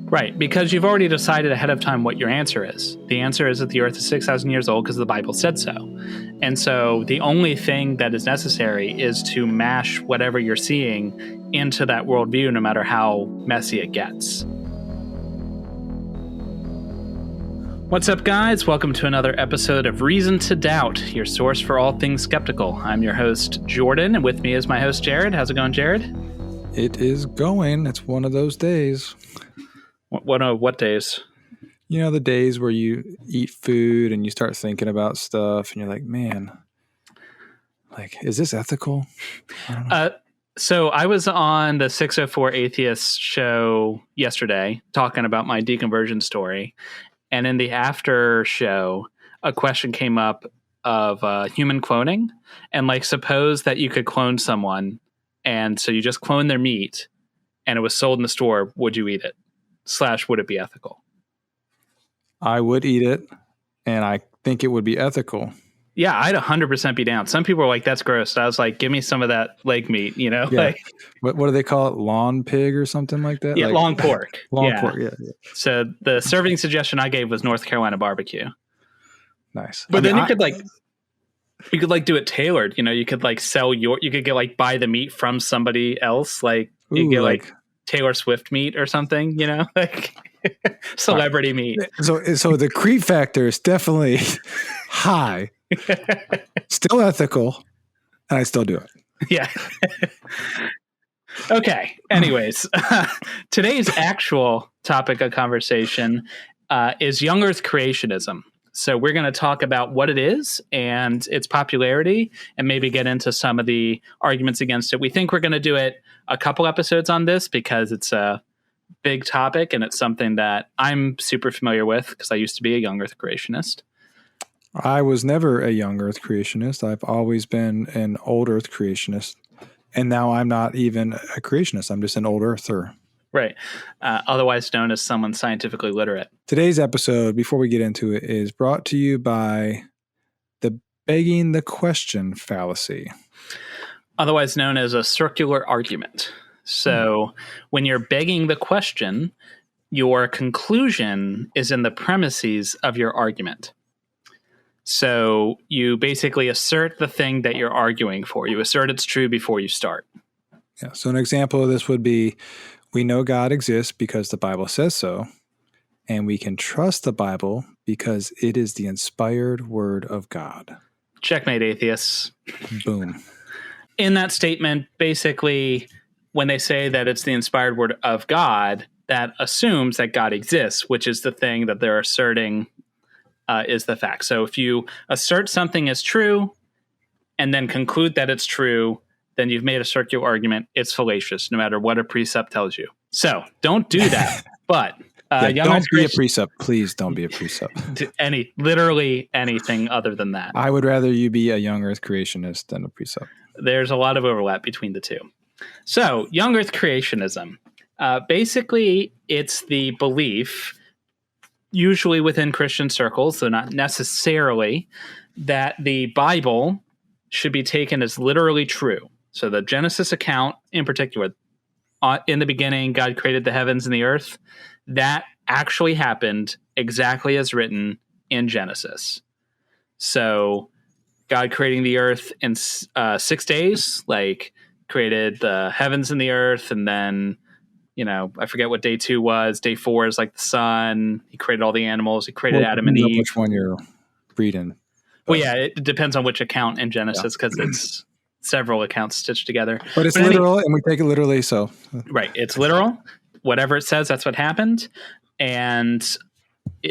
Right, because you've already decided ahead of time what your answer is. The answer is that the Earth is 6,000 years old because the Bible said so. And so the only thing that is necessary is to mash whatever you're seeing into that worldview, no matter how messy it gets. What's up, guys? Welcome to another episode of Reason to Doubt, your source for all things skeptical. I'm your host, Jordan, and with me is my host, Jared. How's it going, Jared? It is going. It's one of those days. What days? You know, the days where you eat food and you start thinking about stuff and you're like, man, like, is this ethical? I don't know. So I was on the 604 Atheist show yesterday talking about my deconversion story. And in the after show, a question came up of human cloning. And like, suppose that you could clone someone. And so you just clone their meat and it was sold in the store. Would you eat it? / would it be ethical? I would eat it, and I think it would be ethical. Yeah, I'd 100% be down. Some people are like, that's gross. I was like, give me some of that leg meat, you know? Yeah. Like, what do they call it? Lawn pig or something like that? Yeah, like, long pork. Long pork, yeah. So the serving suggestion I gave was North Carolina barbecue. Nice. But then you could do it tailored. You know, you could like you could get like buy the meat from somebody else. Like you get like Taylor Swift meat or something, you know, like celebrity meat. So the creep factor is definitely high, still ethical, and I still do it. Yeah. Okay. Anyways, today's actual topic of conversation is Young Earth Creationism. So we're going to talk about what it is and its popularity and maybe get into some of the arguments against it. We think we're going to do it a couple episodes on this because it's a big topic and it's something that I'm super familiar with because I used to be a Young Earth Creationist. I was never a Young Earth Creationist. I've always been an Old Earth Creationist. And now I'm not even a creationist. I'm just an Old Earther. Right. Otherwise known as someone scientifically literate. Today's episode, before we get into it, is brought to you by the begging the question fallacy. Otherwise known as a circular argument. So when you're begging the question, your conclusion is in the premises of your argument. So you basically assert the thing that you're arguing for. You assert it's true before you start. Yeah. So an example of this would be, we know God exists because the Bible says so, and we can trust the Bible because it is the inspired word of God. Checkmate, atheists. Boom. In that statement, basically, when they say that it's the inspired word of God, that assumes that God exists, which is the thing that they're asserting is the fact. So if you assert something as true and then conclude that it's true, then you've made a circular argument. It's fallacious, no matter what a precept tells you. So don't do that. But don't be a precept. Please don't be a precept. Literally anything other than that. I would rather you be a Young Earth Creationist than a precept. There's a lot of overlap between the two. So Young Earth Creationism. Basically, it's the belief, usually within Christian circles, though not necessarily, that the Bible should be taken as literally true. So the Genesis account in particular, in the beginning, God created the heavens and the earth. That actually happened exactly as written in Genesis. So God creating the earth in 6 days, like created the heavens and the earth. And then, you know, I forget what day 2 was. Day 4 is like the sun. He created all the animals. He created Adam and Eve. Which one you're reading? Well, yeah, it depends on which account in Genesis because it's several accounts stitched together. But it's literal, and we take it literally, so. Right, it's literal. Whatever it says, that's what happened. And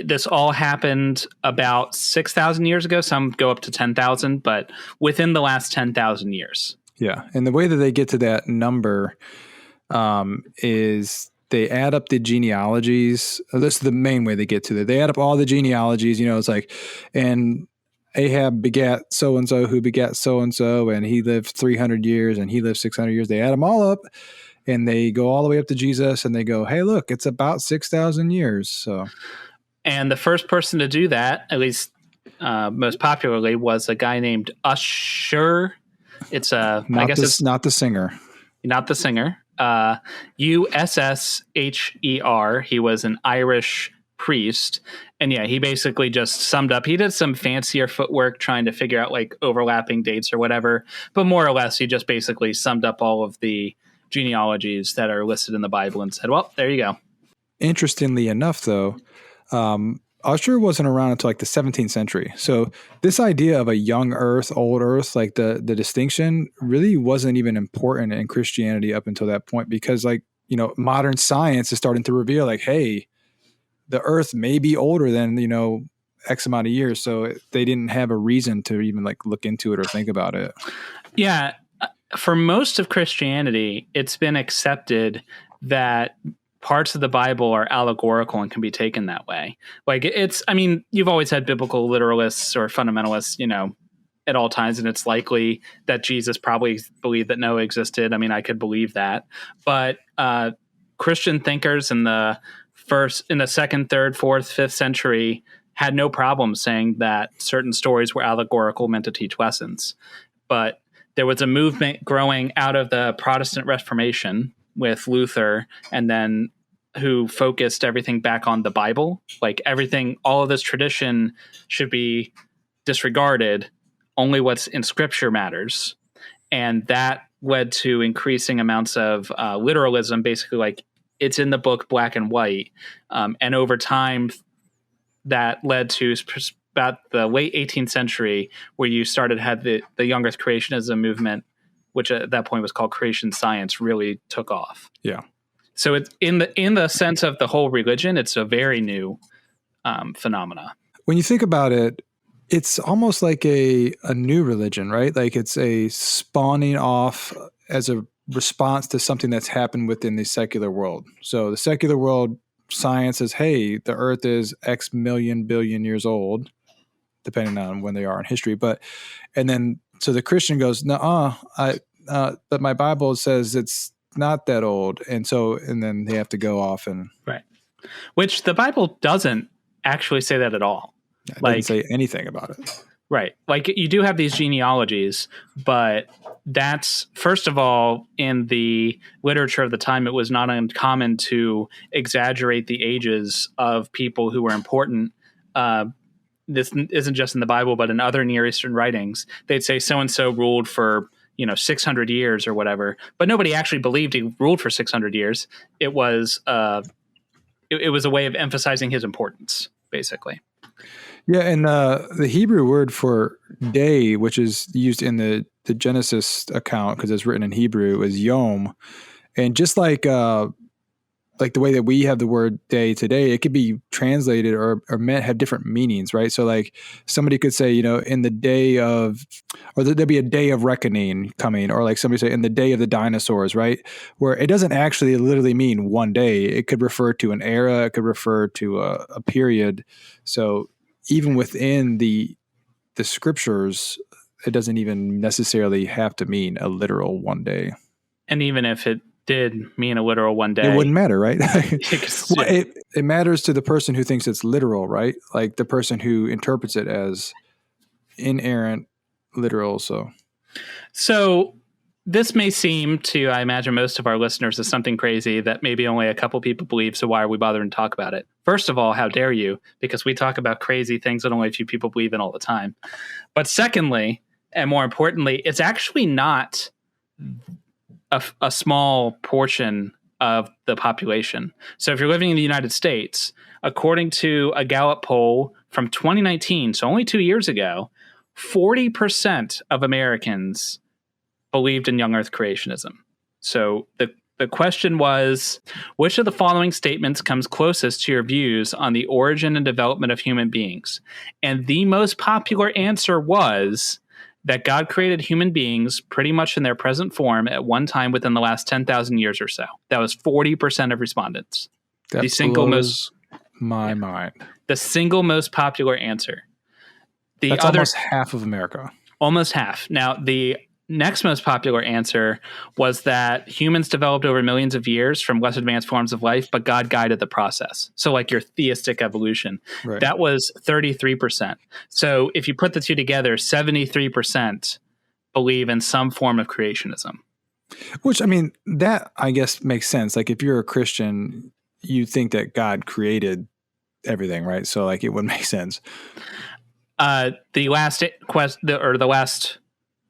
this all happened about 6,000 years ago. Some go up to 10,000, but within the last 10,000 years. Yeah, and the way that they get to that number is they add up the genealogies. This is the main way they get to it. They add up all the genealogies. You know, it's like, and Ahab begat so-and-so who begat so-and-so, and he lived 300 years, and he lived 600 years. They add them all up, and they go all the way up to Jesus, and they go, hey, look, it's about 6,000 years. So, and the first person to do that, at least most popularly, was a guy named Usher. It's not the singer. Not the singer. Usher. He was an Irish priest. And yeah, he basically just summed up. He did some fancier footwork trying to figure out like overlapping dates or whatever. But more or less, he just basically summed up all of the genealogies that are listed in the Bible and said, well, there you go. Interestingly enough, though, Usher wasn't around until like the 17th century. So this idea of a young earth, old earth, like the distinction really wasn't even important in Christianity up until that point, because like, you know, modern science is starting to reveal like, hey, the earth may be older than, you know, X amount of years. So they didn't have a reason to even like look into it or think about it. Yeah. For most of Christianity, it's been accepted that parts of the Bible are allegorical and can be taken that way. Like I mean, you've always had biblical literalists or fundamentalists, you know, at all times, and it's likely that Jesus probably believed that Noah existed. I mean, I could believe that, but Christian thinkers in the second, third, fourth, fifth century had no problem saying that certain stories were allegorical, meant to teach lessons. But there was a movement growing out of the Protestant Reformation with Luther, and then who focused everything back on the Bible. Like everything, all of this tradition should be disregarded. Only what's in Scripture matters. And that led to increasing amounts of literalism, basically like it's in the book black and white. And over time, that led to about the late 18th century, where you had the Young Earth Creationism movement, which at that point was called creation science, really took off. Yeah. So it's in the sense of the whole religion, it's a very new phenomena. When you think about it, it's almost like a new religion, right? Like it's a spawning off as a response to something that's happened within the secular world. So the secular world, science says, hey, the earth is X million billion years old, depending on when they are in history. And then so the Christian goes, no, but my Bible says it's not that old. And then they have to go off and. Right. Which the Bible doesn't actually say that at all. It doesn't say anything about it. Right. Like you do have these genealogies, but that's, first of all, in the literature of the time, it was not uncommon to exaggerate the ages of people who were important. This isn't just in the Bible, but in other Near Eastern writings. They'd say so-and-so ruled for, 600 years or whatever, but nobody actually believed he ruled for 600 years. It was it was a way of emphasizing his importance, basically. Yeah, and the Hebrew word for day, which is used in the Genesis account because it's written in Hebrew, is yom. And just like the way that we have the word day today, it could be translated or meant have different meanings, right? So like somebody could say, in the day of, or there'll be a day of reckoning coming, or like somebody say in the day of the dinosaurs, right? Where it doesn't actually literally mean one day. It could refer to an era. It could refer to a period. So even within the scriptures, it doesn't even necessarily have to mean a literal one day. And even if it did mean a literal one day, it wouldn't matter, right? Well, it matters to the person who thinks it's literal, right? Like the person who interprets it as inerrant, literal. So this may seem to, I imagine, most of our listeners as something crazy that maybe only a couple people believe. So why are we bothering to talk about it? First of all, how dare you? Because we talk about crazy things that only a few people believe in all the time. But secondly, and more importantly, it's actually not a small portion of the population. So if you're living in the United States, according to a Gallup poll from 2019, so only 2 years ago, 40% of Americans believed in Young Earth Creationism. So the question was, which of the following statements comes closest to your views on the origin and development of human beings? And the most popular answer was that God created human beings pretty much in their present form at one time within the last 10,000 years or so. That was 40% of respondents. That blows my mind. The single most popular answer. That's almost half of America. Almost half. Now, the next most popular answer was that humans developed over millions of years from less advanced forms of life, but God guided the process. So like your theistic evolution, right. That was 33%. So if you put the two together, 73% believe in some form of creationism. Which, I mean, that I guess makes sense. Like if you're a Christian, you think that God created everything, right? So like it would make sense. The last the last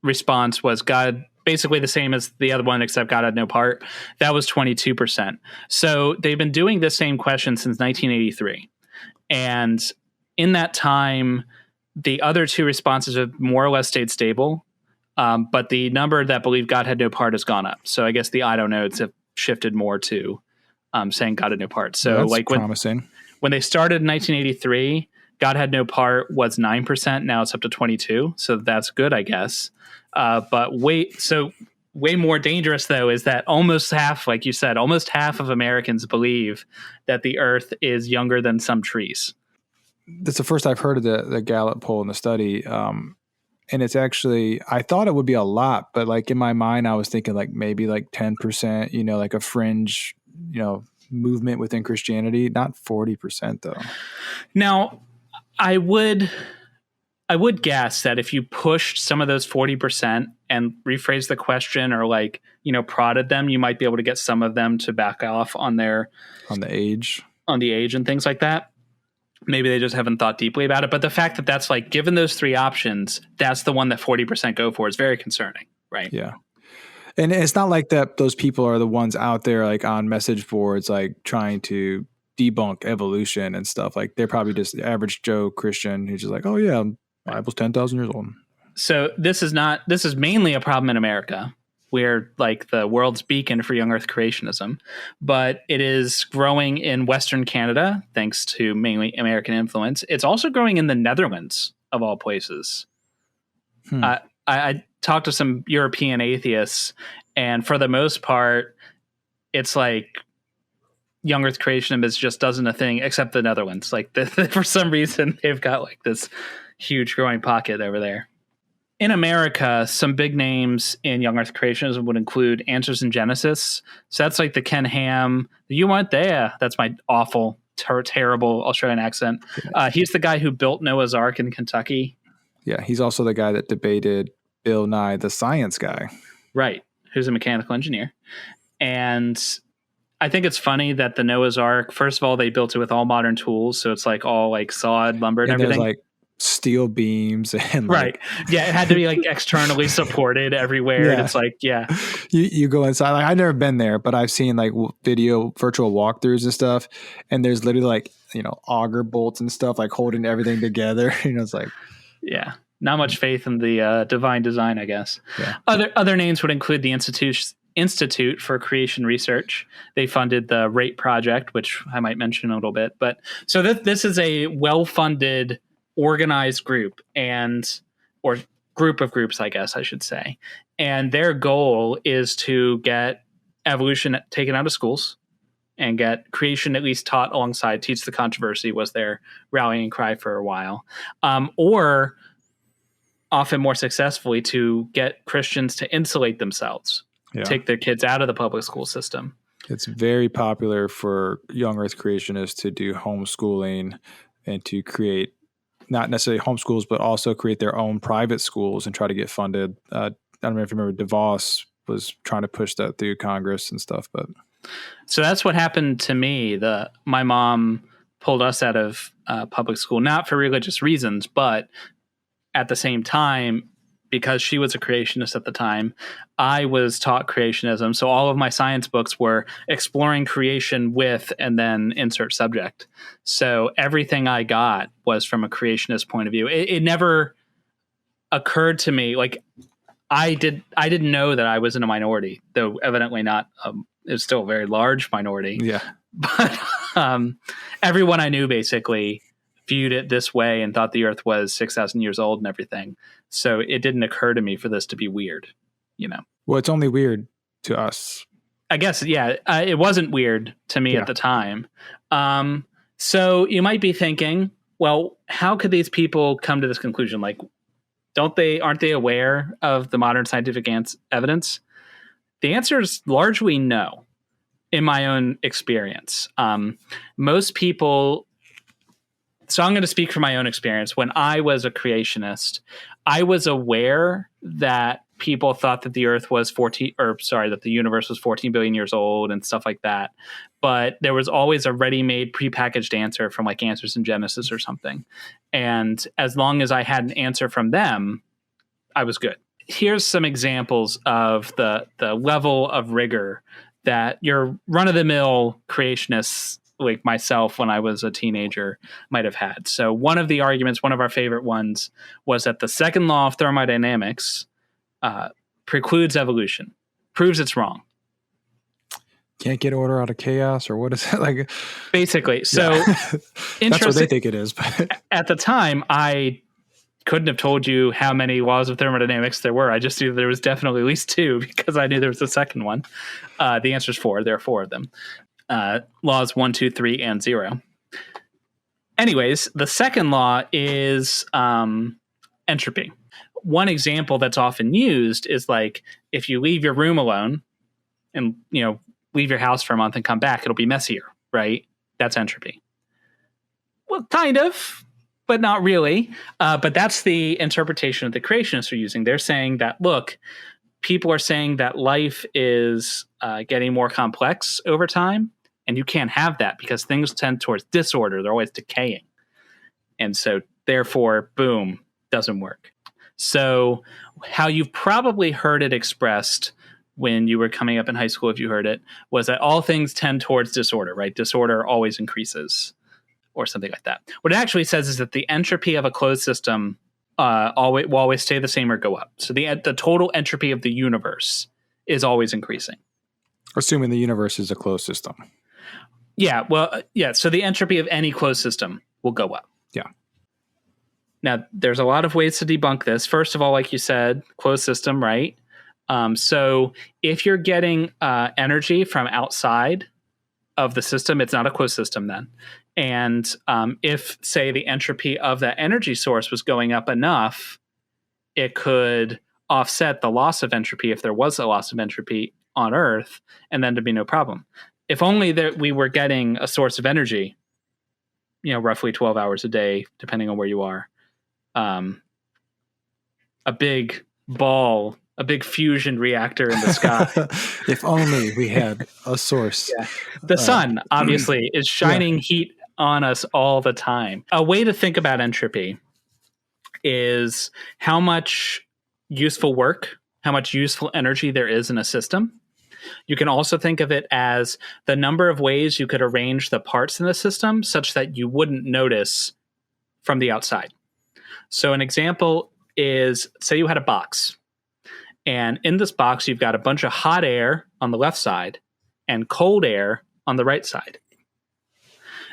response was God, basically the same as the other one, except God had no part. That was 22%. So they've been doing this same question since 1983. And in that time, the other two responses have more or less stayed stable. But the number that believe God had no part has gone up. So I guess the I don't knows have shifted more to saying God had no part. So That's like promising. When they started in 1983, God had no part was 9%. Now it's up to 22. So that's good, I guess. But way more dangerous, though, is that almost half, like you said, almost half of Americans believe that the Earth is younger than some trees. That's the first I've heard of the Gallup poll in the study. And it's actually, I thought it would be a lot, but like in my mind, I was thinking like maybe like 10%, like a fringe, movement within Christianity, not 40% though. Now, I would guess that if you pushed some of those 40% and rephrased the question or like, prodded them, you might be able to get some of them to back off on the age and things like that. Maybe they just haven't thought deeply about it. But the fact that that's like, given those three options, that's the one that 40% go for is very concerning, right? Yeah. And it's not like that those people are the ones out there like on message boards, like trying to debunk evolution and stuff. Like they're probably just the average Joe Christian who's just like, oh yeah, Bible's 10,000 years old. So this is mainly a problem in America. We're like the world's beacon for young Earth creationism, but it is growing in Western Canada, thanks to mainly American influence. It's also growing in the Netherlands, of all places. I talked to some European atheists, and for the most part, it's like young Earth creationism just doesn't a thing, except the Netherlands. Like for some reason, they've got like this huge growing pocket over there. In America, some big names in young Earth creationism would include Answers in Genesis. So that's like the Ken Ham. You weren't there. That's my awful, terrible Australian accent. He's the guy who built Noah's Ark in Kentucky. Yeah, he's also the guy that debated Bill Nye, the science guy. Right, who's a mechanical engineer. And I think it's funny that the Noah's Ark, first of all, they built it with all modern tools. So it's like all like sawed lumber and everything. There's like steel beams and right. Yeah, it had to be like externally supported everywhere. Yeah. And it's like, yeah. You go inside. Like I've never been there, but I've seen like virtual walkthroughs and stuff. And there's literally like, auger bolts and stuff like holding everything together. It's like, yeah, not much faith in the divine design, I guess. Yeah. Other names would include the Institute for Creation Research. They funded the RATE project, which I might mention a little bit. But so this is a well-funded, organized group or group of groups, I guess I should say. And their goal is to get evolution taken out of schools and get creation at least taught alongside. Teach the Controversy was their rallying cry for a while. Or often more successfully to get Christians to insulate themselves, take their kids out of the public school system. It's very popular for young Earth creationists to do homeschooling and to create not necessarily homeschools, but also create their own private schools and try to get funded. I don't know if you remember, DeVos was trying to push that through Congress and stuff. But so that's what happened to me. My mom pulled us out of public school, not for religious reasons, but at the same time, because she was a creationist at the time, I was taught creationism. So all of my science books were exploring creation with and then insert subject. So everything I got was from a creationist point of view. It never occurred to me, like I didn't know that I was in a minority, though evidently not. It was still a very large minority. Yeah. But everyone I knew basically viewed it this way and thought the Earth was 6,000 years old and everything. So it didn't occur to me for this to be weird, Well, it's only weird to us. I guess, yeah. It wasn't weird to me at the time. So you might be thinking, well, how could these people come to this conclusion? Like, aren't they aware of the modern scientific evidence? The answer is largely no, in my own experience. Most people. So I'm going to speak from my own experience. When I was a creationist, I was aware that people thought that the Earth was that the universe was 14 billion years old and stuff like that. But there was always a ready-made, prepackaged answer from like Answers in Genesis or something. And as long as I had an answer from them, I was good. Here's some examples of the level of rigor that your run-of-the-mill creationists like myself when I was a teenager might have had. So one of the arguments, one of our favorite ones, was that the second law of thermodynamics precludes evolution, proves it's wrong. Can't get order out of chaos, or what is it like? Basically. So that's what they think it is. But at the time, I couldn't have told you how many laws of thermodynamics there were. I just knew there was definitely at least 2 because I knew there was a second one. The answer is 4. There are 4 of them. Laws 1, 2, 3, and 0. Anyways, the second law is entropy. One example that's often used is like if you leave your room alone and leave your house for a month and come back, it'll be messier, right? That's entropy. Well, kind of, but not really. But that's the interpretation that the creationists are using. They're saying that, look, people are saying that life is getting more complex over time, and you can't have that because things tend towards disorder. They're always decaying. And so, therefore, boom, doesn't work. So how you've probably heard it expressed when you were coming up in high school, if you heard it, was that all things tend towards disorder, right? Disorder always increases or something like that. What it actually says is that the entropy of a closed system will always stay the same or go up. So the total entropy of the universe is always increasing. Assuming the universe is a closed system. Yeah, well, yeah. So the entropy of any closed system will go up. Yeah. Now, there's a lot of ways to debunk this. First of all, like you said, closed system, right? So if you're getting energy from outside of the system, it's not a closed system then. And if, say, the entropy of that energy source was going up enough, it could offset the loss of entropy if there was a loss of entropy on Earth, and then there'd be no problem. If only that we were getting a source of energy, roughly 12 hours a day, depending on where you are, a big ball, a big fusion reactor in the sky. If only we had a source. Yeah. The sun, obviously, is shining heat on us all the time. A way to think about entropy is how much useful work, how much useful energy there is in a system. You can also think of it as the number of ways you could arrange the parts in the system such that you wouldn't notice from the outside. So an example is, say you had a box, and in this box, you've got a bunch of hot air on the left side and cold air on the right side.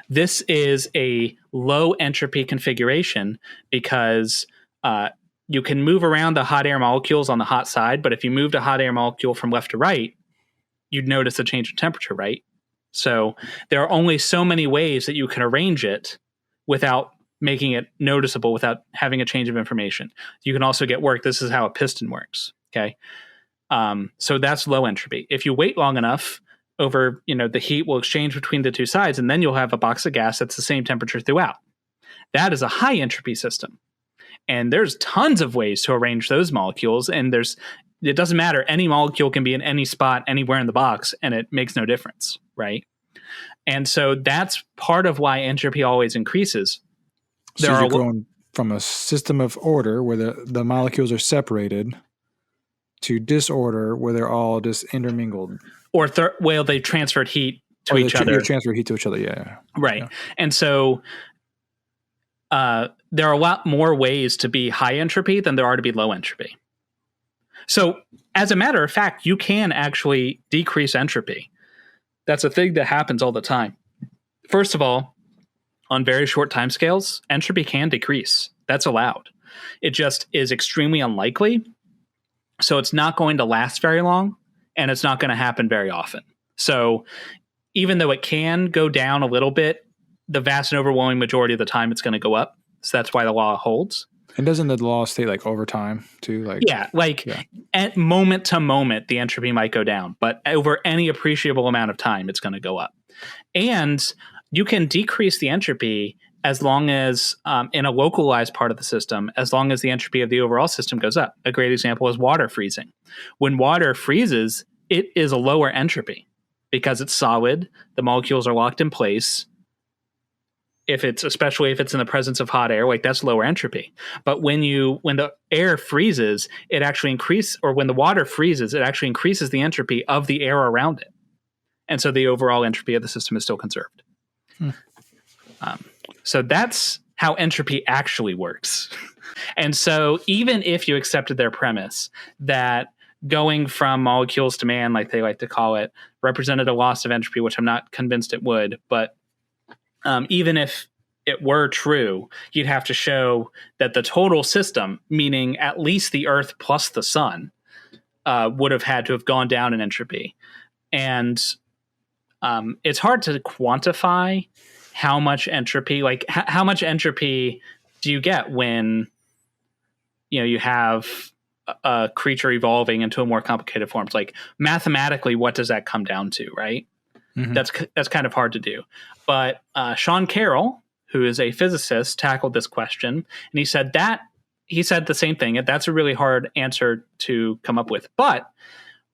This is a low entropy configuration because you can move around the hot air molecules on the hot side, but if you moved a hot air molecule from left to right, you'd notice a change in temperature, right? So there are only so many ways that you can arrange it without making it noticeable, without having a change of information. You can also get work. This is how a piston works. Okay. So that's low entropy. If you wait long enough, over, the heat will exchange between the two sides, and then you'll have a box of gas that's the same temperature throughout. That is a high entropy system. And there's tons of ways to arrange those molecules. And it doesn't matter. Any molecule can be in any spot, anywhere in the box, and it makes no difference. Right. And so that's part of why entropy always increases. So you're going from a system of order where the molecules are separated to disorder where they're all just intermingled. Or they transferred heat to each other. Transfer heat to each other, yeah. Right. Yeah. And so there are a lot more ways to be high entropy than there are to be low entropy. So as a matter of fact, you can actually decrease entropy. That's a thing that happens all the time. First of all, on very short timescales, entropy can decrease. That's allowed. It just is extremely unlikely. So it's not going to last very long, and it's not going to happen very often. So even though it can go down a little bit, the vast and overwhelming majority of the time it's going to go up. So that's why the law holds. And doesn't the law stay like over time too? At moment to moment, the entropy might go down, but over any appreciable amount of time, it's going to go up. And you can decrease the entropy as long as in a localized part of the system, as long as the entropy of the overall system goes up. A great example is water freezing. When water freezes, it is a lower entropy because it's solid. The molecules are locked in place. Especially if it's in the presence of hot air, like that's lower entropy. But when the air freezes, it actually increases, or when the water freezes, it actually increases the entropy of the air around it. And so the overall entropy of the system is still conserved. So that's how entropy actually works. And so even if you accepted their premise that going from molecules to man, like they like to call it, represented a loss of entropy, which I'm not convinced it would, but even if it were true, you'd have to show that the total system, meaning at least the Earth plus the sun, would have had to have gone down in entropy. And it's hard to quantify how much entropy, like how much entropy do you get when you have a creature evolving into a more complicated form? It's like mathematically, what does that come down to, right? Mm-hmm. That's kind of hard to do. But Sean Carroll, who is a physicist, tackled this question, and he said the same thing. That's a really hard answer to come up with, but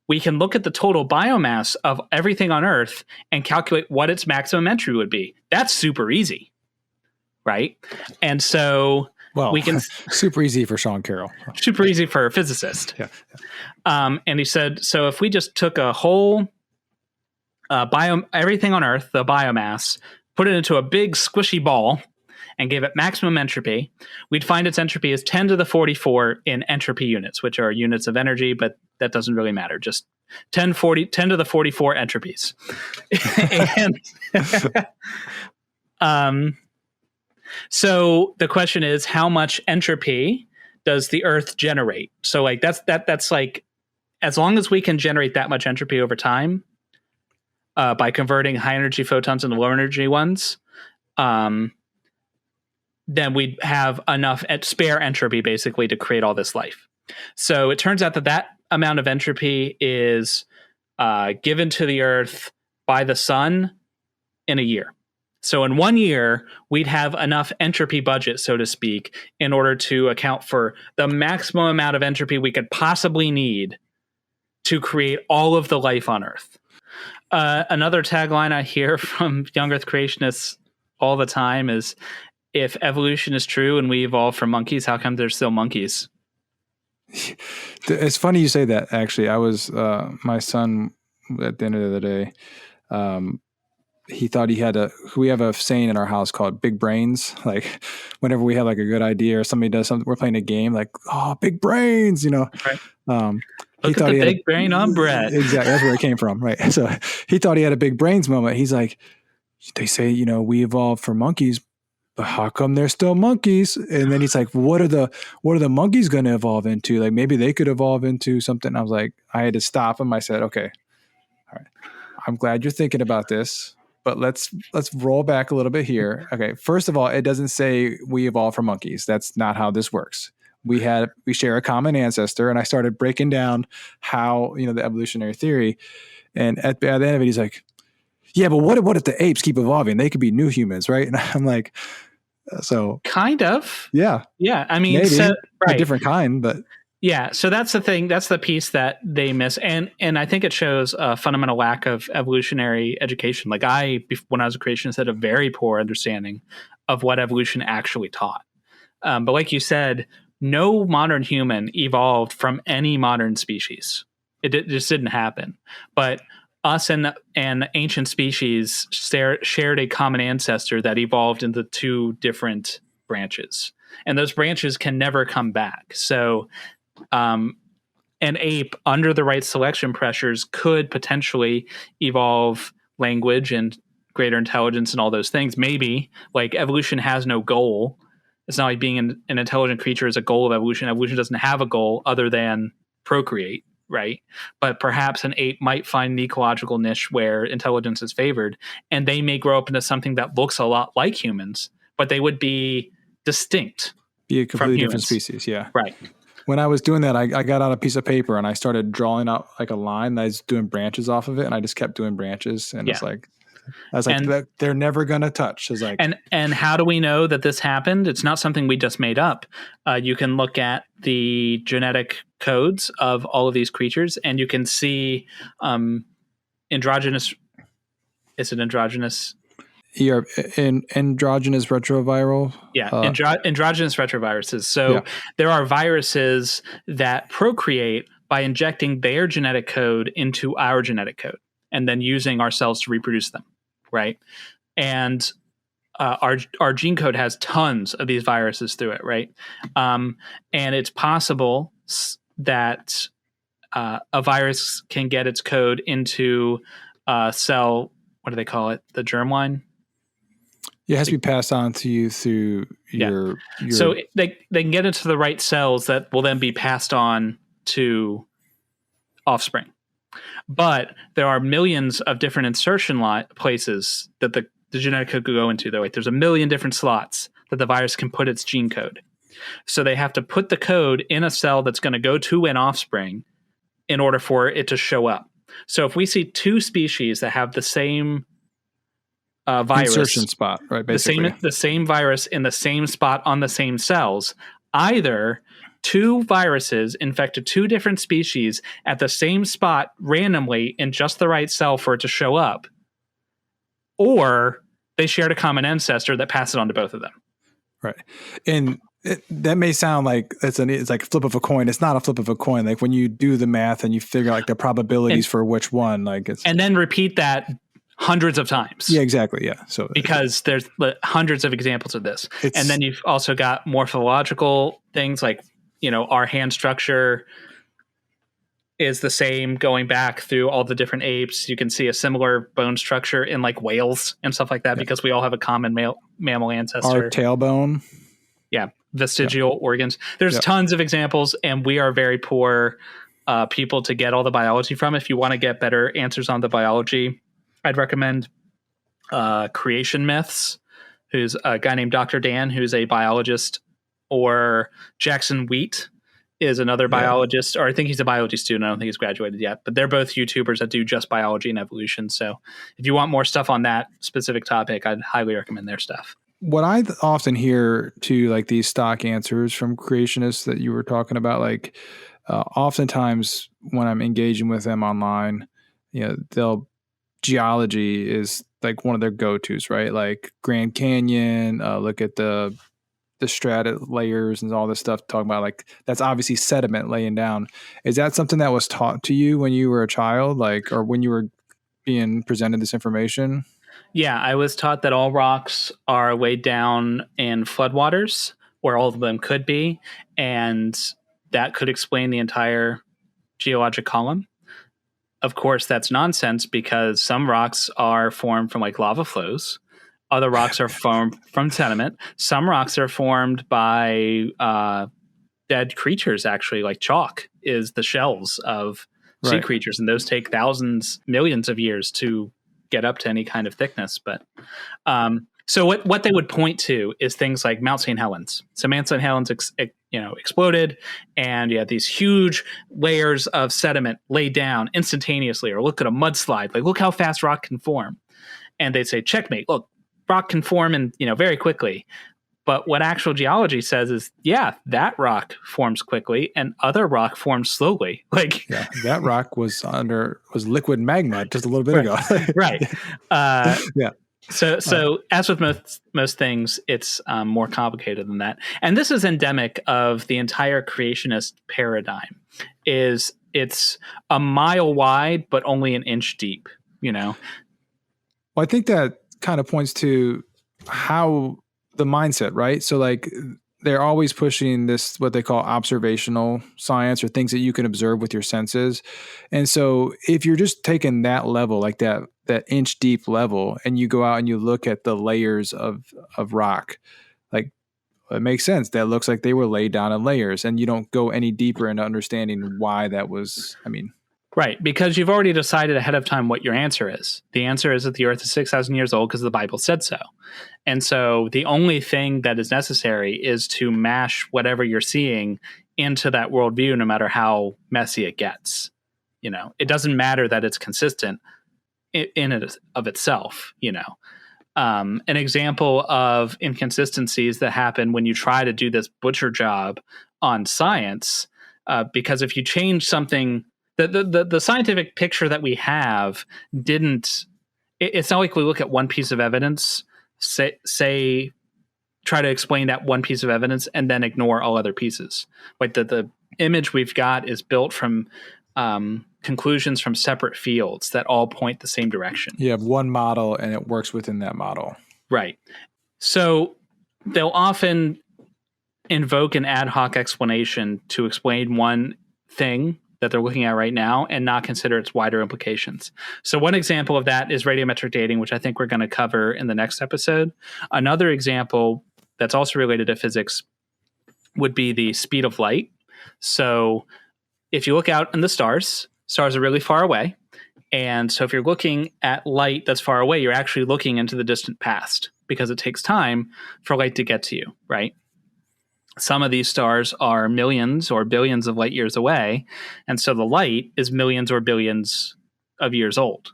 we can look at the total biomass of everything on Earth and calculate what its maximum entropy would be. That's super easy, right? And so we can super easy for Sean Carroll, super easy for a physicist. Yeah. And he said, so if we just took a whole everything on Earth, the biomass, put it into a big squishy ball and gave it maximum entropy, we'd find its entropy is 10 to the 44 in entropy units, which are units of energy, but that doesn't really matter. Just 10 to the 44 entropies. And, so the question is, how much entropy does the Earth generate? So like that's like, as long as we can generate that much entropy over time, by converting high energy photons into low energy ones, then we'd have enough spare entropy basically to create all this life. So it turns out that amount of entropy is given to the Earth by the sun in a year. So in 1 year, we'd have enough entropy budget, so to speak, in order to account for the maximum amount of entropy we could possibly need to create all of the life on Earth. Another tagline I hear from Young Earth Creationists all the time is, if evolution is true and we evolved from monkeys, how come there's still monkeys? It's funny you say that, actually. I was, my son, at the end of the day, he thought he had we have a saying in our house called big brains. Like whenever we have like a good idea or somebody does something, we're playing a game, like, oh, big brains, Right. Look at the big brain on Brett. Exactly. That's where it came from. Right. So he thought he had a big brains moment. He's like, they say, we evolved from monkeys, but how come they're still monkeys? And then he's like, what are the monkeys going to evolve into? Like maybe they could evolve into something. I was like, I had to stop him. I said, okay, all right. I'm glad you're thinking about this, but let's roll back a little bit here. Okay. First of all, it doesn't say we evolved from monkeys. That's not how this works. We share a common ancestor, and I started breaking down how, the evolutionary theory. And at the end of it, he's like, yeah, but what if the apes keep evolving? They could be new humans, right? And I'm like, so kind of, yeah. I mean, maybe right. A different kind, but yeah. So that's the thing. That's the piece that they miss, and I think it shows a fundamental lack of evolutionary education. Like when I was a creationist, had a very poor understanding of what evolution actually taught. But like you said, no modern human evolved from any modern species. It just didn't happen. But us and ancient species shared a common ancestor that evolved into two different branches. And those branches can never come back. So an ape, under the right selection pressures, could potentially evolve language and greater intelligence and all those things. Maybe. Like, evolution has no goal. It's not like being an intelligent creature is a goal of evolution. Evolution doesn't have a goal other than procreate, right? But perhaps an ape might find an ecological niche where intelligence is favored, and they may grow up into something that looks a lot like humans, but they would be distinct. Be a completely different species, yeah. Right. When I was doing that, I got out a piece of paper and I started drawing out like a line. I was doing branches off of it, and I just kept doing branches. And it's like, I was like, they're never going to touch. It's like, and how do we know that this happened? It's not something we just made up. You can look at the genetic codes of all of these creatures, and you can see androgynous. Is it androgynous? Androgynous retroviral. Yeah, androgynous retroviruses. So there are viruses that procreate by injecting their genetic code into our genetic code and then using our cells to reproduce them, right? And our gene code has tons of these viruses through it, right? And it's possible that a virus can get its code into a cell. What do they call it? The germline. It has to be passed on to you through your. So they can get into the right cells that will then be passed on to offspring. But there are millions of different insertion places that the genetic code could go into. Though there's a million different slots that the virus can put its gene code. So they have to put the code in a cell that's going to go to an offspring in order for it to show up. So if we see two species that have the same virus insertion spot, right? Basically, the same virus in the same spot on the same cells, either two viruses infected two different species at the same spot randomly in just the right cell for it to show up, or they shared a common ancestor that passed it on to both of them. Right. And that may sound like it's like a flip of a coin. It's not a flip of a coin. Like when you do the math and you figure like the probabilities for which one, like it's, and then repeat that hundreds of times. Yeah, exactly. Yeah. So because there's hundreds of examples of this. And then you've also got morphological things like, our hand structure is the same going back through all the different apes. You can see a similar bone structure in like whales and stuff like that because we all have a common mammal ancestor. Our tailbone. Yeah. Vestigial organs. There's tons of examples, and we are very poor people to get all the biology from. If you want to get better answers on the biology, I'd recommend Creation Myths, who's a guy named Dr. Dan, who's a biologist, or Jackson Wheat is another biologist, or I think he's a biology student. I don't think he's graduated yet, but they're both YouTubers that do just biology and evolution. So if you want more stuff on that specific topic, I'd highly recommend their stuff. What I often hear to like these stock answers from creationists that you were talking about, like oftentimes when I'm engaging with them online, geology is like one of their go-tos, right? Like Grand Canyon, look at the strata layers and all this stuff, talking about like that's obviously sediment laying down. Is that something that was taught to you when you were a child, like, or when you were being presented this information? Yeah, I was taught that all rocks are laid down in floodwaters, or all of them could be, and that could explain the entire geologic column. Of course, that's nonsense because some rocks are formed from like lava flows. Other rocks are formed from sediment. Some rocks are formed by dead creatures, actually, like chalk is the shells of sea creatures, and those take thousands, millions of years to get up to any kind of thickness. But so what they would point to is things like Mount St. Helens. So Mount St. Helens exploded, and you had these huge layers of sediment laid down instantaneously. Or look at a mudslide. Like, look how fast rock can form. And they'd say, checkmate, look, rock can form in, very quickly. But what actual geology says is, that rock forms quickly and other rock forms slowly. Like that rock was liquid magma just a little bit ago. Right. So as with most things, it's more complicated than that. And this is endemic of the entire creationist paradigm. It's a mile wide, but only an inch deep, Well, I think that kind of points to how the mindset, right? So like they're always pushing this, what they call observational science, or things that you can observe with your senses. And so if you're just taking that level, like that inch deep level, and you go out and you look at the layers of rock, like it makes sense. That looks like they were laid down in layers, and you don't go any deeper into understanding why that was. Right, because you've already decided ahead of time what your answer is. The answer is that the Earth is 6,000 years old because the Bible said so. And so the only thing that is necessary is to mash whatever you're seeing into that worldview, no matter how messy it gets. It doesn't matter that it's consistent. in it of itself, an example of inconsistencies that happen when you try to do this butcher job on science, because if you change something, the scientific picture that we have didn't. It's not like we look at one piece of evidence, say try to explain that one piece of evidence, and then ignore all other pieces. Like the image we've got is built from conclusions from separate fields that all point the same direction. You have one model and it works within that model. Right. So they'll often invoke an ad hoc explanation to explain one thing that they're looking at right now and not consider its wider implications. So one example of that is radiometric dating, which I think we're going to cover in the next episode. Another example that's also related to physics would be the speed of light. So if you look out in the stars are really far away. And so if you're looking at light that's far away, you're actually looking into the distant past because it takes time for light to get to you, right? Some of these stars are millions or billions of light years away. And so the light is millions or billions of years old.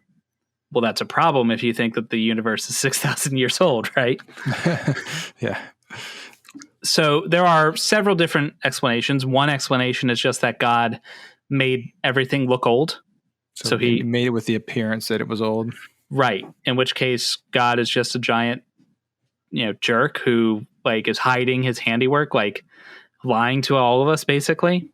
Well, that's a problem if you think that the universe is 6,000 years old, right? Yeah. So there are several different explanations. One explanation is just that God made everything look old. So he made it with the appearance that it was old. Right. In which case God is just a giant, jerk who is hiding his handiwork, lying to all of us, basically.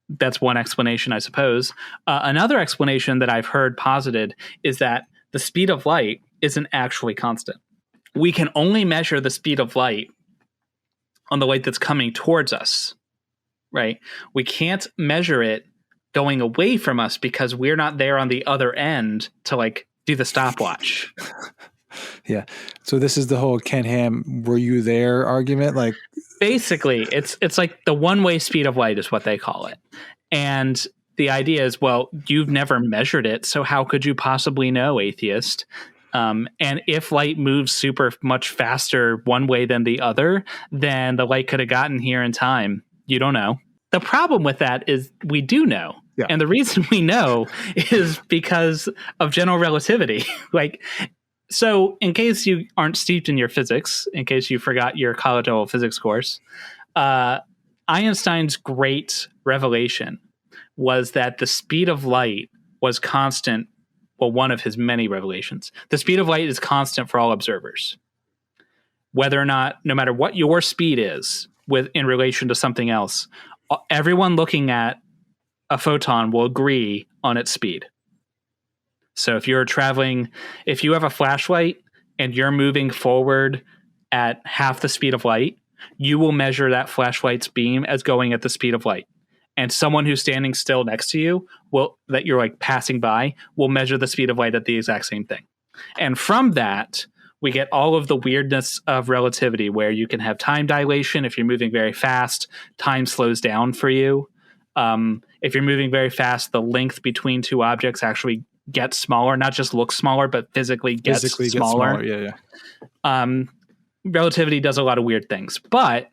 That's one explanation, I suppose. Another explanation that I've heard posited is that the speed of light isn't actually constant. We can only measure the speed of light on the light that's coming towards us, right? We can't measure it going away from us because we're not there on the other end to do the stopwatch. Yeah. So this is the whole Ken Ham, were you there argument? Basically, it's like the one-way speed of light is what they call it. And the idea is, well, you've never measured it, so how could you possibly know, atheist? And if light moves super much faster one way than the other, then the light could have gotten here in time. You don't know. The problem with that is we do know. Yeah. And the reason we know is because of general relativity. So in case you aren't steeped in your physics, in case you forgot your college level physics course, Einstein's great revelation was that the speed of light was constant. Well, one of his many revelations. The speed of light is constant for all observers. Whether or not, no matter what your speed is in relation to something else, everyone looking at a photon will agree on its speed. So if you have a flashlight and you're moving forward at half the speed of light, you will measure that flashlight's beam as going at the speed of light. And someone who's standing still next to you that you're passing by will measure the speed of light at the exact same thing. And from that, we get all of the weirdness of relativity where you can have time dilation. If you're moving very fast, time slows down for you. If you're moving very fast, the length between two objects actually gets smaller, not just looks smaller, but physically gets smaller. Yeah. Relativity does a lot of weird things, but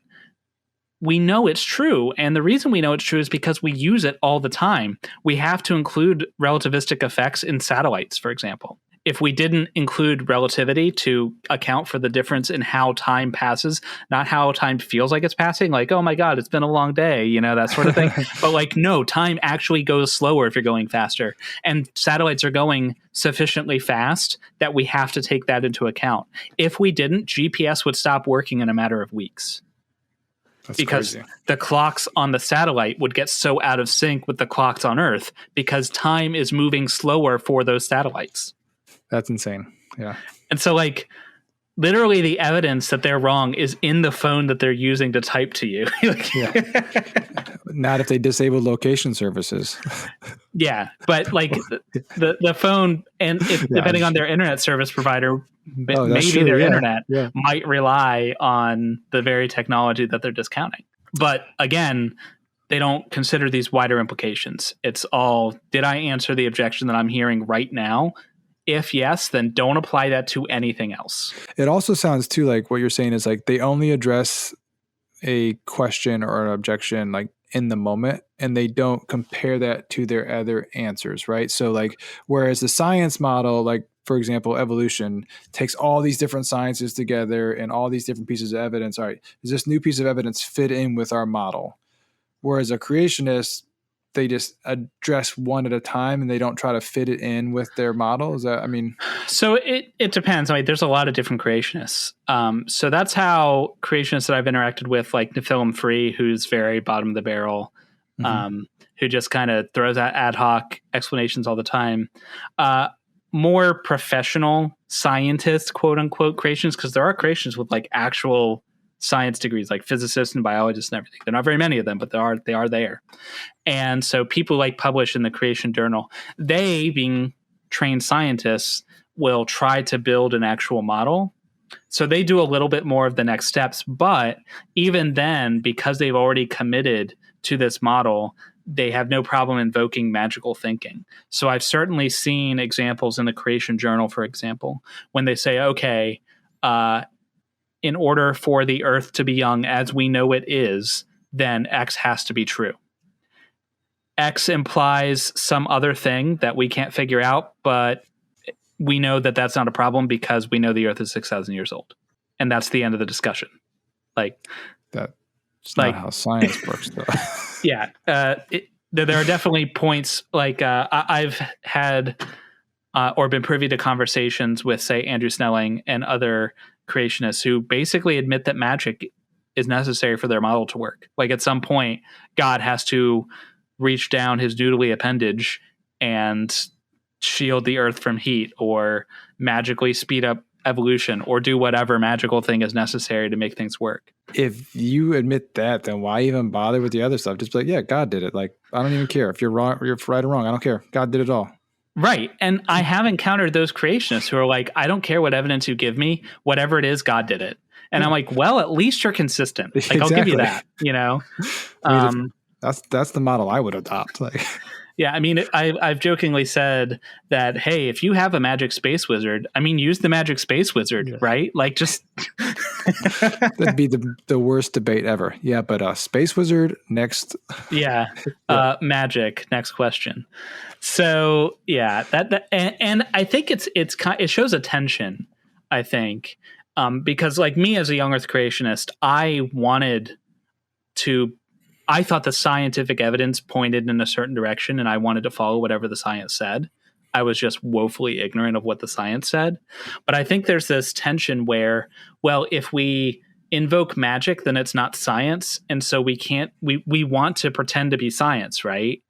we know it's true. And the reason we know it's true is because we use it all the time. We have to include relativistic effects in satellites, for example. If we didn't include relativity to account for the difference in how time passes, not how time feels like it's passing, oh my God, it's been a long day, that sort of thing. But no, time actually goes slower if you're going faster. And satellites are going sufficiently fast that we have to take that into account. If we didn't, GPS would stop working in a matter of weeks. That's because crazy. The clocks on the satellite would get so out of sync with the clocks on Earth because time is moving slower for those satellites. That's insane. Yeah. And so literally the evidence that they're wrong is in the phone that they're using to type to you. Not if they disable location services. Yeah. But the phone, and depending on their internet service provider, maybe their internet might rely on the very technology that they're discounting. But again, they don't consider these wider implications. It's all, did I answer the objection that I'm hearing right now? If yes, then don't apply that to anything else. It also sounds too like what you're saying is they only address a question or an objection in the moment, and they don't compare that to their other answers, right? So like, whereas the science model, like for example, evolution takes all these different sciences together and all these different pieces of evidence. All right, does this new piece of evidence fit in with our model? Whereas a creationist, they just address one at a time and they don't try to fit it in with their model. Is that, I mean, so it depends. I mean, there's a lot of different creationists. So that's how creationists that I've interacted with, like Nephilim Free, who's very bottom of the barrel, who just kind of throws out ad hoc explanations all the time. More professional scientists, quote unquote, creationists, because there are creationists with like actual science degrees, like physicists and biologists and everything. There are not very many of them, but they are there. And so people like publish in the Creation Journal, they, being trained scientists, will try to build an actual model. So they do a little bit more of the next steps. But even then, because they've already committed to this model, they have no problem invoking magical thinking. So I've certainly seen examples in the Creation Journal, for example, when they say, okay, in order for the earth to be young as we know it is, then X has to be true. X implies some other thing that we can't figure out, but we know that that's not a problem because we know the earth is 6,000 years old. And that's the end of the discussion. Like, that's not how science works, though. Yeah. There are definitely points like I've had or been privy to conversations with, say, Andrew Snelling and other creationists who basically admit that magic is necessary for their model to work. Like at some point, God has to reach down his noodly appendage and shield the earth from heat, or magically speed up evolution, or do whatever magical thing is necessary to make things work. If you admit that, then why even bother with the other stuff? Just be like, yeah, God did it. Like, I don't even care if you're wrong, you're right or wrong. I don't care. God did it all. Right. And I have encountered those creationists who are like, I don't care what evidence you give me, whatever it is, God did it. And I'm like, well, at least you're consistent. Like, exactly. I'll give you that, you know? I mean, that's the model I would adopt. Like, yeah, I mean, I've jokingly said that, hey, if you have a magic space wizard, I mean, use the magic space wizard, right? Like, just that'd be the worst debate ever. Yeah, but space wizard next. Yeah, magic next question. So yeah, and I think it shows a tension. I think because like me as a young Earth creationist, I thought the scientific evidence pointed in a certain direction, and I wanted to follow whatever the science said. I was just woefully ignorant of what the science said. But I think there's this tension where, well, if we invoke magic, then it's not science. And so we want to pretend to be science, right?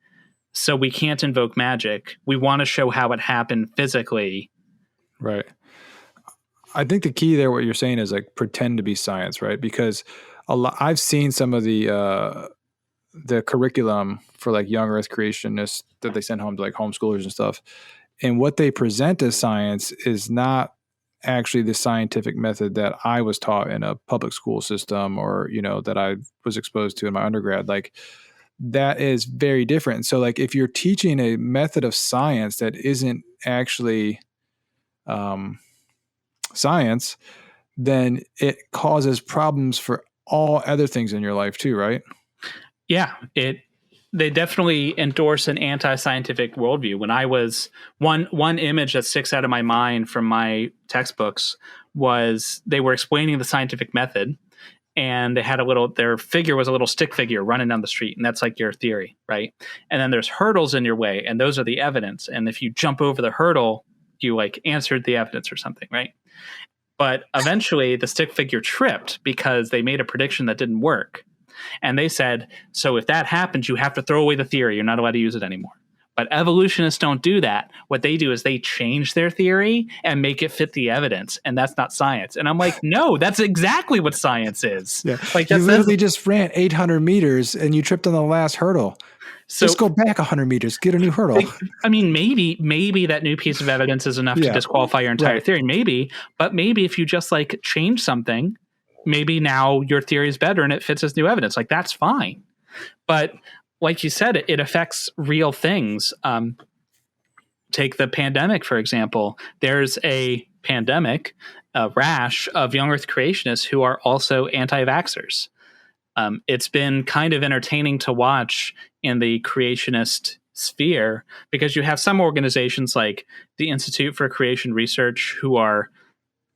So we can't invoke magic. We want to show how it happened physically. Right. I think the key there, what you're saying is like pretend to be science, right? Because I've seen some of the curriculum for like young Earth creationists that they send home to like homeschoolers and stuff. And what they present as science is not actually the scientific method that I was taught in a public school system, or, you know, that I was exposed to in my undergrad. Like, that is very different. So like, if you're teaching a method of science that isn't actually science, then it causes problems for all other things in your life too, right? Yeah, they definitely endorse an anti-scientific worldview. When I was one image that sticks out of my mind from my textbooks was they were explaining the scientific method, and they had their figure was a little stick figure running down the street, and that's like your theory, right? And then there's hurdles in your way, and those are the evidence. And if you jump over the hurdle, you like answered the evidence or something, right? But eventually the stick figure tripped because they made a prediction that didn't work. And they said, so if that happens, you have to throw away the theory. You're not allowed to use it anymore. But evolutionists don't do that. What they do is they change their theory and make it fit the evidence. And that's not science. And I'm like, no, that's exactly what science is. Yeah. Like, you literally just ran 800 meters and you tripped on the last hurdle. So just go back 100 meters, get a new hurdle. I mean, maybe that new piece of evidence is enough to disqualify your entire theory. Maybe, but maybe if you just like change something, maybe now your theory is better and it fits as new evidence. Like, that's fine. But like you said, it affects real things. Take the pandemic, for example. There's a pandemic, a rash of young Earth creationists who are also anti-vaxxers. It's been kind of entertaining to watch in the creationist sphere, because you have some organizations like the Institute for Creation Research who are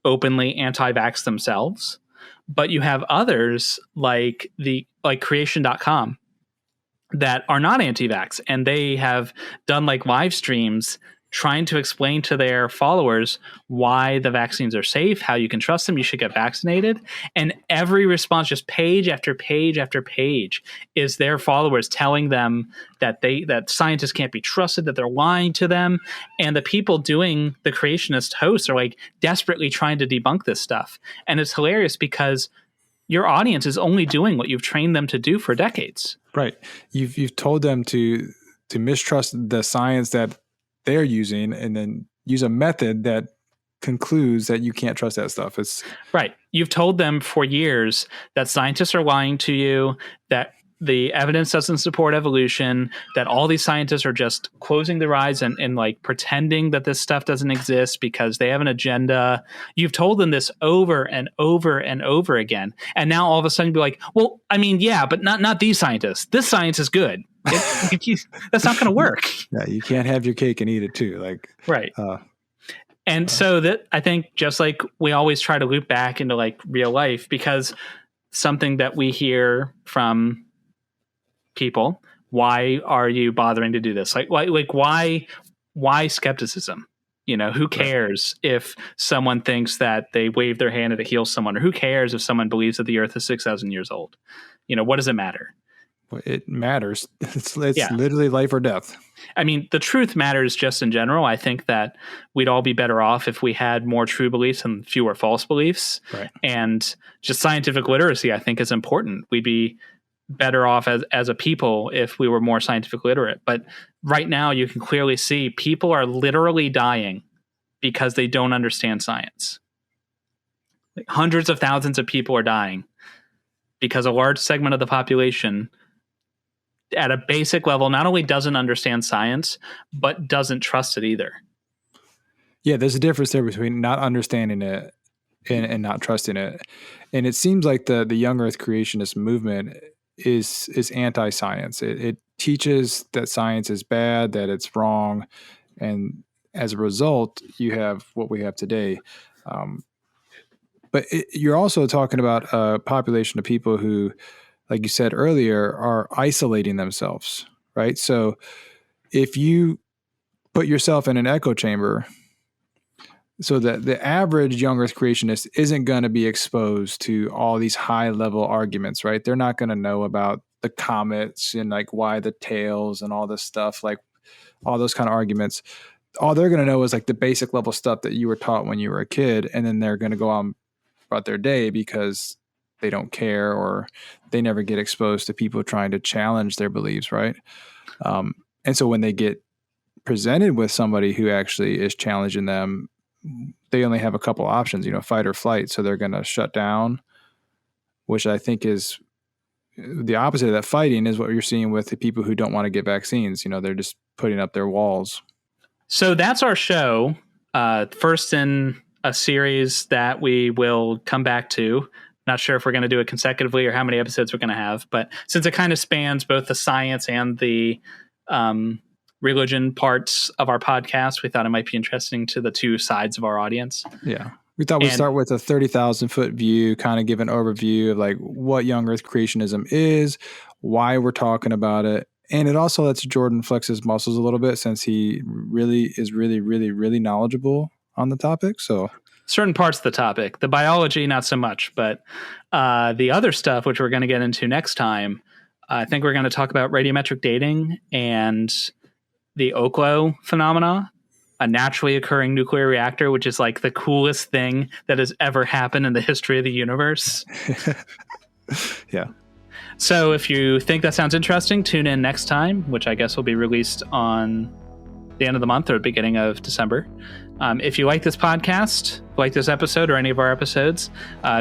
openly anti-vax themselves, but you have others like creation.com that are not anti-vax, and they have done like live streams trying to explain to their followers why the vaccines are safe, how you can trust them, you should get vaccinated. And every response, just page after page after page, is their followers telling them that that scientists can't be trusted, that they're lying to them. And the people doing the creationist hosts are like desperately trying to debunk this stuff. And it's hilarious because your audience is only doing what you've trained them to do for decades. Right. You've told them to mistrust the science that they're using, and then use a method that concludes that you can't trust that stuff. It's right. You've told them for years that scientists are lying to you, that the evidence doesn't support evolution, that all these scientists are just closing their eyes and like pretending that this stuff doesn't exist because they have an agenda. You've told them this over and over and over again. And now all of a sudden be like, well, I mean, yeah, but not these scientists. This science is good. That's not going to work. Yeah, you can't have your cake and eat it too. Like, right. And so that, I think, just like we always try to loop back into like real life, because something that we hear from people, why are you bothering to do this? Like why skepticism? You know, who cares if someone thinks that they wave their hand and it heals someone, or who cares if someone believes that the earth is 6,000 years old? You know, what does it matter? It matters. It's literally life or death. I mean, the truth matters just in general. I think that we'd all be better off if we had more true beliefs and fewer false beliefs. Right. And just scientific literacy, I think, is important. We'd be better off as a people if we were more scientifically literate. But right now, you can clearly see people are literally dying because they don't understand science. Like, hundreds of thousands of people are dying because a large segment of the population, at a basic level, not only doesn't understand science, but doesn't trust it either. Yeah, there's a difference there between not understanding it and not trusting it. And it seems like the Young Earth Creationist movement is anti-science. It teaches that science is bad, that it's wrong. And as a result, you have what we have today. But you're also talking about a population of people who, like you said earlier, are isolating themselves, right? So if you put yourself in an echo chamber, so that the average Young Earth creationist isn't going to be exposed to all these high level arguments, right? They're not going to know about the comets and like why the tails and all this stuff, like all those kind of arguments. All they're going to know is like the basic level stuff that you were taught when you were a kid. And then they're going to go on about their day because they don't care, or they never get exposed to people trying to challenge their beliefs, right? And so when they get presented with somebody who actually is challenging them, they only have a couple options, fight or flight. So they're going to shut down, which I think is the opposite of that. Fighting is what you're seeing with the people who don't want to get vaccines. They're just putting up their walls. So that's our show. First in a series that we will come back to. Not sure if we're going to do it consecutively or how many episodes we're going to have, but since it kind of spans both the science and the religion parts of our podcast, we thought it might be interesting to the two sides of our audience. Yeah. We thought we'd start with a 30,000 foot view, kind of give an overview of like what Young Earth Creationism is, why we're talking about it. And it also lets Jordan flex his muscles a little bit, since he really is really knowledgeable on the topic. So certain parts of the topic, the biology, not so much, but the other stuff, which we're going to get into next time, I think we're going to talk about radiometric dating and the Oklo phenomena, a naturally occurring nuclear reactor, which is like the coolest thing that has ever happened in the history of the universe. Yeah. So if you think that sounds interesting, tune in next time, which I guess will be released on the end of the month or beginning of December. If you like this podcast, like this episode or any of our episodes,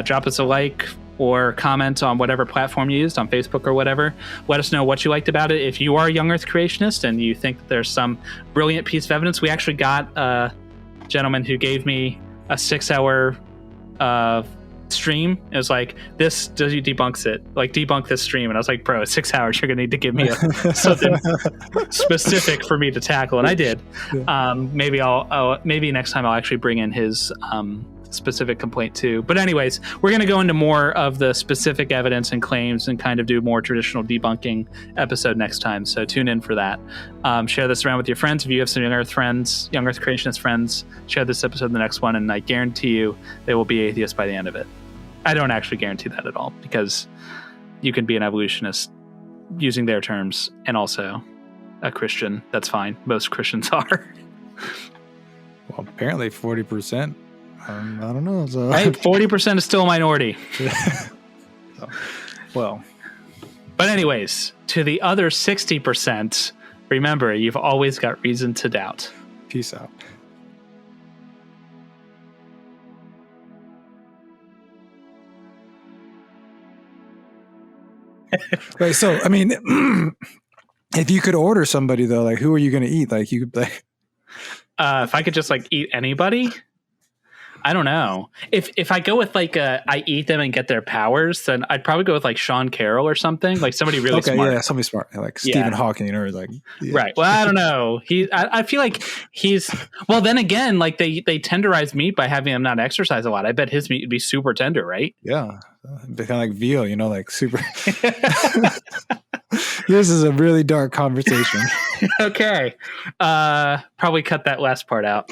drop us a like or comment on whatever platform you used, on Facebook or whatever. Let us know what you liked about it. If you are a Young Earth creationist and you think that there's some brilliant piece of evidence, we actually got a gentleman who gave me a 6-hour stream. It was like, this does you debunks it, like debunk this stream. And I was like, bro, 6 hours, you're gonna need to give me something specific for me to tackle. And I did. Maybe next time I'll actually bring in his specific complaint too. But anyways, we're going to go into more of the specific evidence and claims and kind of do more traditional debunking episode next time. So tune in for that. Share this around with your friends. If you have some Young Earth friends, Young Earth Creationist friends, share this episode in the next one, and I guarantee you they will be atheists by the end of it. I don't actually guarantee that at all, because you can be an evolutionist using their terms and also a Christian. That's fine. Most Christians are. Well, apparently 40%. I don't know. So. Hey, 40% is still a minority. So, well. But anyways, to the other 60%, remember, you've always got reason to doubt. Peace out. Right. So, I mean, if you could order somebody, though, like, who are you going to eat? Like, you could, like, if I could just like eat anybody, I don't know. If I go with like I eat them and get their powers, then I'd probably go with like Sean Carroll or something, like somebody really smart. Yeah, somebody smart, like Stephen Hawking or like right. Well, I don't know. I feel like he's well. Then again, like they tenderize meat by having him not exercise a lot. I bet his meat would be super tender, right? Yeah, kind of like veal, like super. This is a really dark conversation. Okay, probably cut that last part out.